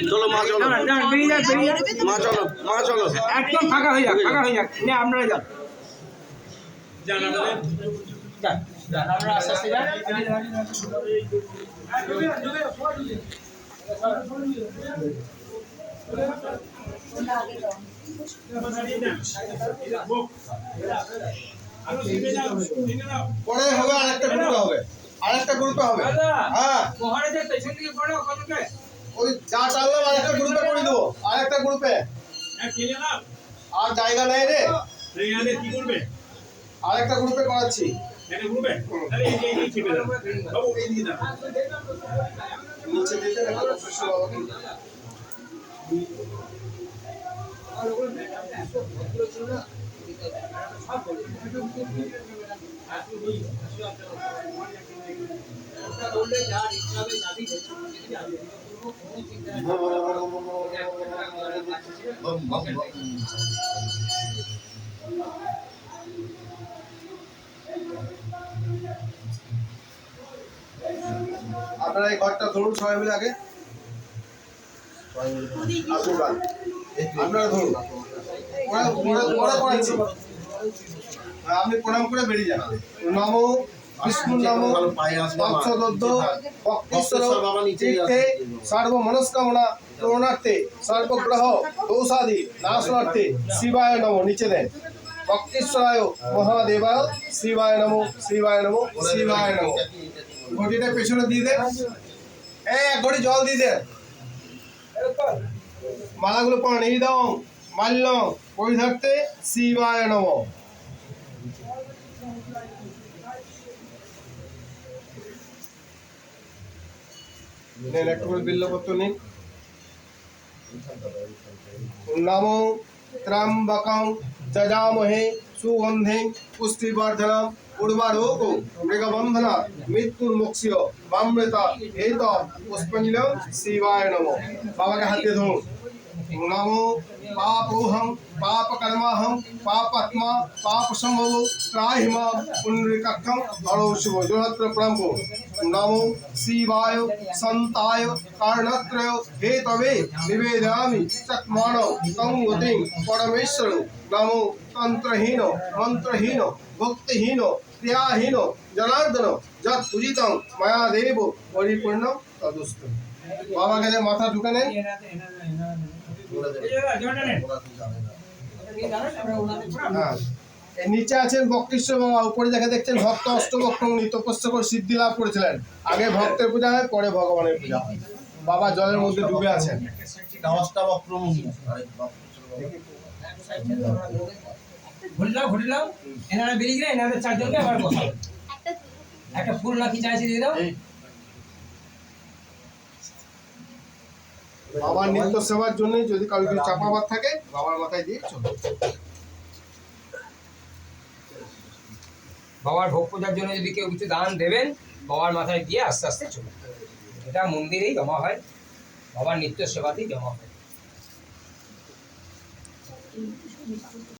চলো মা চলো মা চলো মা চলো একদম ফাঁকা হয়ে যাক নে আপনারা যান আমরা আস্তে আস্তে পরে হবে আরেকটা গ্রুপে হবে হ্যাঁ মহারাজের পেছন দিকে পড়ো কতকে ওই যা চাললাম আরেকটা গ্রুপে করে দেবো আরেকটা গ্রুপে আর জায়গা নেই রে কি করবে আরেকটা গ্রুপে করাচ্ছি একটা গ্রুপে আরে এই চেপে দাও বাবু এই দিকে দাও নিচে দিতে দেখো প্রফেসর বাবাকে আপনারা এই ঘরটা ধরুন সবাই মিলে আগে আশীর্বাদ আপনারা ধরুন আপনি প্রণাম করে বেরিয়ে যান নমো বিষ্ণু নমো বৎসদদ্দ ভক্তেশ্বর তীর্থে সর্ব মনস্কামনা পূর্ণার্থে সর্বগ্রহ দোষাদি নাশনার্থে শিবায় নমো নিচে দেন ভক্তেশ্বরায় মহাদেবায় শিবায় নমো শিবায় নমো শিবায় নমো ঘটিটা পেছনে দিয়ে দেন এক ঘটি জল দিয়ে দেন মালাগুলো পান এই দাও মাল্য পরিধার্থে শিবায় নমো একটু করে বিল্লপত্র নিন নমো ত্র্যম্বকং যজামহে সুগন্ধিং পুষ্টিবর্ধনম উর্বারোগ মৃগবন্ধনা মৃত্যুর্মোক্ষ্য বামৃতা হেত পুষ্পাঞ্জলিং শিবায় নমো বাবাকে হাত দিয়ে ধরুন নমো পাপোহং পাপকর্মাহং পাপাত্মা পাপসম্ভব ত্রাহি মাম পুণ্ডরীকাক্ষং হরো শুভ জোড়হাত প্রণাম করুন নমো শিবায় সন্তায় কারণত্রয় হেতবে নিবেদয়ামি চক্মাণো তং গতিং পরমেশ্বর নমো তন্ত্রহীন মন্ত্রহীন ভক্তিহীন ক্রিয়াহীন জনার্দন যৎ পূজিতং ময়া দেব পরিপূর্ণ তদুস্তু বাবার কাছে মাথা ঢুকে নেন নিচে আছেন বক্রেশ্বর বাবা উপরে দেখে দেখছেন ভক্ত অষ্টবক্রম তপস্যা করে সিদ্ধি লাভ করেছিলেন আগে ভক্তের পূজা হয় পরে ভগবানের পূজা হয় বাবা জলের মধ্যে ডুবে আছেন ঘুরলাম এনারা বেরিয়ে গেলে এনাদের চারজনকে আবার বসাবো একটা ফুল নাকি চাইছি দিয়ে দাও বাবার নিত্য সেবার জন্য যদি কারো কিছু চাপাবাদ থাকে বাবার মাথায় দিয়ে চলো বাবার ভোগ পূজার জন্য যদি কেউ কিছু দান দেবেন বাবার মাথায় দিয়ে আস্তে আস্তে চলে এটা মন্দিরেই জমা হয় বাবার নিত্য সেবাতেই জমা হয়